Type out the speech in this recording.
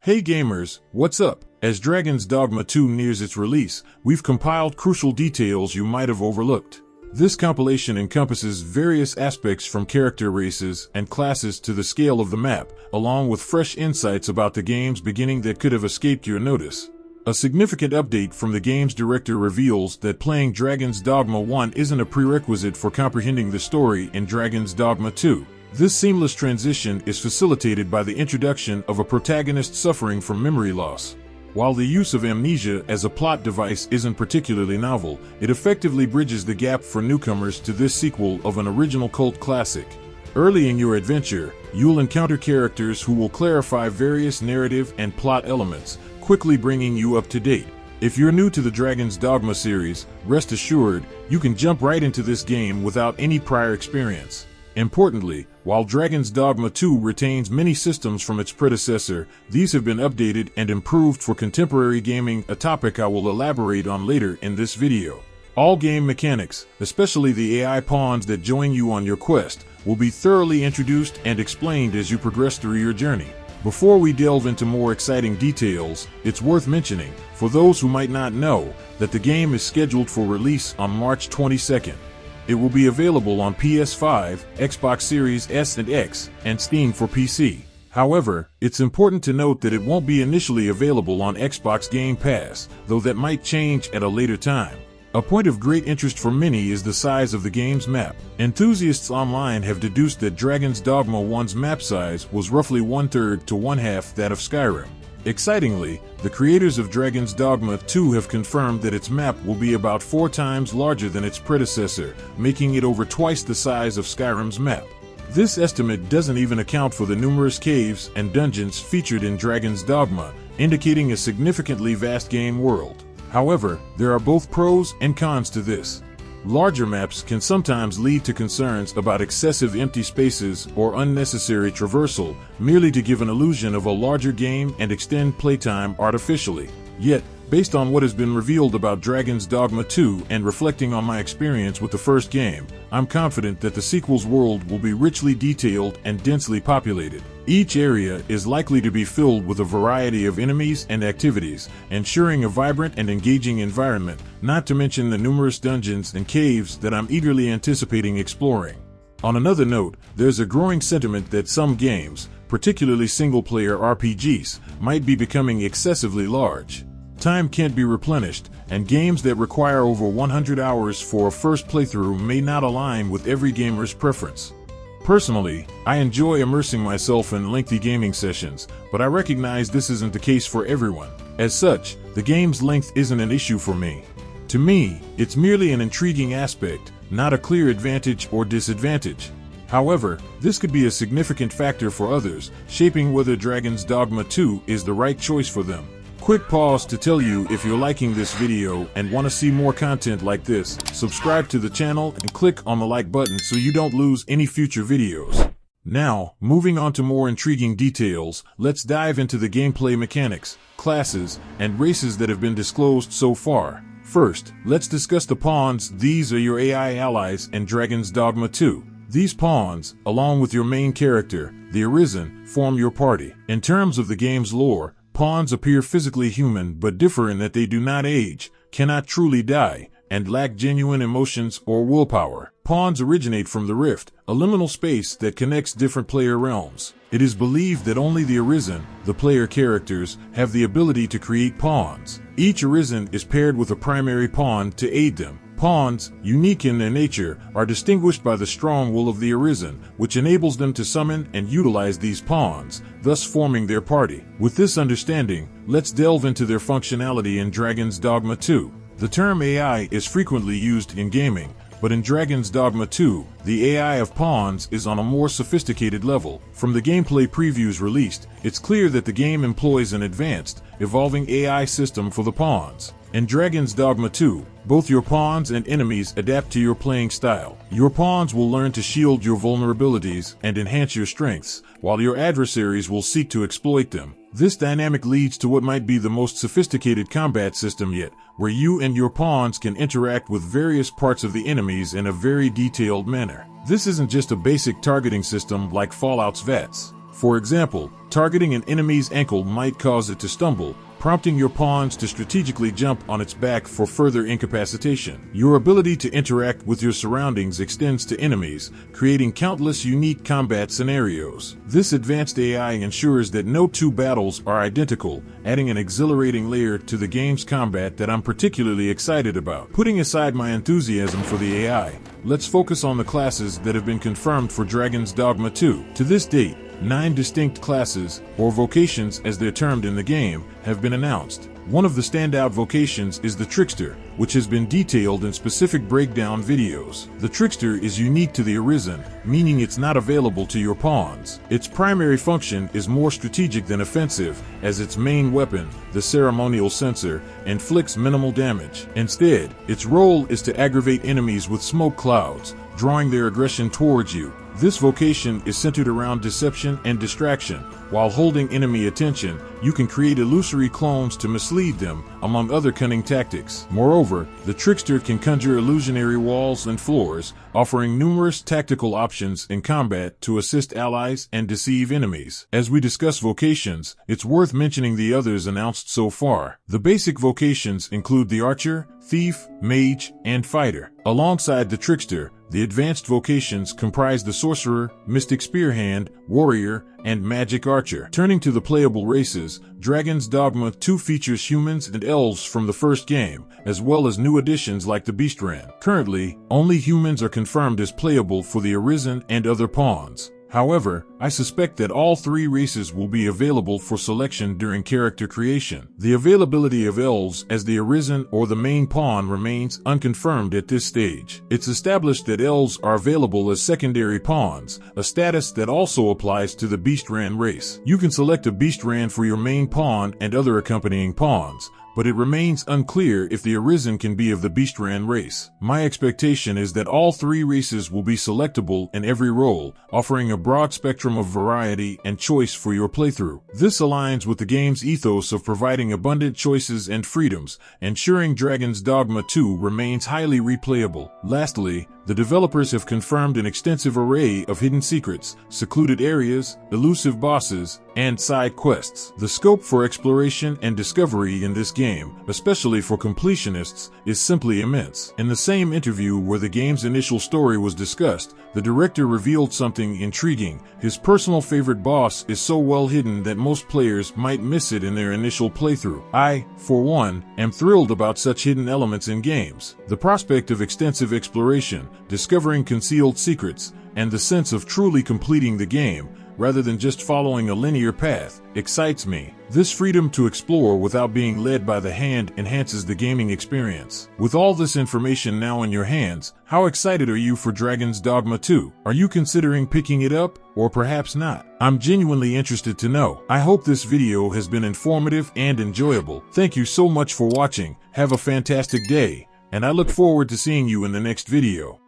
Hey gamers, what's up? As Dragon's Dogma 2 nears its release, we've compiled crucial details you might have overlooked. This compilation encompasses various aspects from character races and classes to the scale of the map, along with fresh insights about the game's beginning that could have escaped your notice. A significant update from the game's director reveals that playing Dragon's Dogma 1 isn't a prerequisite for comprehending the story in Dragon's Dogma 2. This seamless transition is facilitated by the introduction of a protagonist suffering from memory loss. While the use of amnesia as a plot device isn't particularly novel, it effectively bridges the gap for newcomers to this sequel of an original cult classic. Early in your adventure, you'll encounter characters who will clarify various narrative and plot elements, quickly bringing you up to date. If you're new to the Dragon's Dogma series, rest assured, you can jump right into this game without any prior experience. Importantly, while Dragon's Dogma 2 retains many systems from its predecessor, these have been updated and improved for contemporary gaming, a topic I will elaborate on later in this video. All game mechanics, especially the AI pawns that join you on your quest, will be thoroughly introduced and explained as you progress through your journey. Before we delve into more exciting details, it's worth mentioning, for those who might not know, that the game is scheduled for release on March 22nd. It will be available on PS5, Xbox Series S and X, and Steam for PC. However, it's important to note that it won't be initially available on Xbox Game Pass, though that might change at a later time. A point of great interest for many is the size of the game's map. Enthusiasts online have deduced that Dragon's Dogma 1's map size was roughly 1/3 to 1/2 that of Skyrim. Excitingly, the creators of Dragon's Dogma 2 have confirmed that its map will be about 4 times larger than its predecessor, making it over twice the size of Skyrim's map. This estimate doesn't even account for the numerous caves and dungeons featured in Dragon's Dogma, indicating a significantly vast game world. However, there are both pros and cons to this. Larger maps can sometimes lead to concerns about excessive empty spaces or unnecessary traversal, merely to give an illusion of a larger game and extend playtime artificially. Yet, based on what has been revealed about Dragon's Dogma 2 and reflecting on my experience with the first game, I'm confident that the sequel's world will be richly detailed and densely populated. Each area is likely to be filled with a variety of enemies and activities, ensuring a vibrant and engaging environment, not to mention the numerous dungeons and caves that I'm eagerly anticipating exploring. On another note, there's a growing sentiment that some games, particularly single-player RPGs, might be becoming excessively large. Time can't be replenished, and games that require over 100 hours for a first playthrough may not align with every gamer's preference. Personally, I enjoy immersing myself in lengthy gaming sessions, but I recognize this isn't the case for everyone. As such, the game's length isn't an issue for me. To me, it's merely an intriguing aspect, not a clear advantage or disadvantage. However, this could be a significant factor for others, shaping whether Dragon's Dogma 2 is the right choice for them. Quick pause to tell you, if you're liking this video and want to see more content like this, subscribe to the channel and click on the like button so you don't lose any future videos. Now, moving on to more intriguing details, let's dive into the gameplay mechanics, classes, and races that have been disclosed so far. First, let's discuss the pawns. These are your AI allies in Dragon's Dogma 2. These pawns, along with your main character, the Arisen, form your party. In terms of the game's lore, pawns appear physically human but differ in that they do not age, cannot truly die, and lack genuine emotions or willpower. Pawns originate from the Rift, a liminal space that connects different player realms. It is believed that only the Arisen, the player characters, have the ability to create pawns. Each Arisen is paired with a primary pawn to aid them. Pawns, unique in their nature, are distinguished by the strong will of the Arisen, which enables them to summon and utilize these pawns, thus forming their party. With this understanding, let's delve into their functionality in Dragon's Dogma 2. The term AI is frequently used in gaming, but in Dragon's Dogma 2, the AI of pawns is on a more sophisticated level. From the gameplay previews released, it's clear that the game employs an advanced, evolving AI system for the pawns. In Dragon's Dogma 2, both your pawns and enemies adapt to your playing style. Your pawns will learn to shield your vulnerabilities and enhance your strengths, while your adversaries will seek to exploit them. This dynamic leads to what might be the most sophisticated combat system yet, where you and your pawns can interact with various parts of the enemies in a very detailed manner. This isn't just a basic targeting system like Fallout's VATS. For example, targeting an enemy's ankle might cause it to stumble, prompting your pawns to strategically jump on its back for further incapacitation. Your ability to interact with your surroundings extends to enemies, creating countless unique combat scenarios. This advanced AI ensures that no two battles are identical, adding an exhilarating layer to the game's combat that I'm particularly excited about. Putting aside my enthusiasm for the AI, let's focus on the classes that have been confirmed for Dragon's Dogma 2. To this date, 9 distinct classes, or vocations as they're termed in the game, have been announced. One of the standout vocations is the Trickster, which has been detailed in specific breakdown videos. The Trickster is unique to the Arisen, meaning it's not available to your pawns. Its primary function is more strategic than offensive, as its main weapon, the ceremonial censer, inflicts minimal damage. Instead, its role is to aggravate enemies with smoke clouds, drawing their aggression towards you. This vocation is centered around deception and distraction. While holding enemy attention, you can create illusory clones to mislead them, among other cunning tactics. Moreover, the Trickster can conjure illusionary walls and floors, offering numerous tactical options in combat to assist allies and deceive enemies. As we discuss vocations, it's worth mentioning the others announced so far. The basic vocations include the Archer, Thief, Mage, and Fighter. Alongside the Trickster, the advanced vocations comprise the Sorcerer, Mystic Spearhand, Warrior, and Magic Archer. Turning to the playable races, Dragon's Dogma 2 features humans and elves from the first game, as well as new additions like the Beastran. Currently, only humans are confirmed as playable for the Arisen and other pawns. However, I suspect that all 3 races will be available for selection during character creation. The availability of elves as the Arisen or the main pawn remains unconfirmed at this stage. It's established that elves are available as secondary pawns, a status that also applies to the Beastran race. You can select a Beastran for your main pawn and other accompanying pawns, but it remains unclear if the Arisen can be of the Beastran race. My expectation is that all 3 races will be selectable in every role, offering a broad spectrum of variety and choice for your playthrough. This aligns with the game's ethos of providing abundant choices and freedoms, ensuring Dragon's Dogma 2 remains highly replayable. Lastly, the developers have confirmed an extensive array of hidden secrets, secluded areas, elusive bosses, and side quests. The scope for exploration and discovery in this game, especially for completionists, is simply immense. In the same interview where the game's initial story was discussed, the director revealed something intriguing. His personal favorite boss is so well hidden that most players might miss it in their initial playthrough. I, for one, am thrilled about such hidden elements in games. The prospect of extensive exploration, discovering concealed secrets, and the sense of truly completing the game, rather than just following a linear path, excites me. This freedom to explore without being led by the hand enhances the gaming experience. With all this information now in your hands, how excited are you for Dragon's Dogma 2? Are you considering picking it up, or perhaps not? I'm genuinely interested to know. I hope this video has been informative and enjoyable. Thank you so much for watching. Have a fantastic day, and I look forward to seeing you in the next video.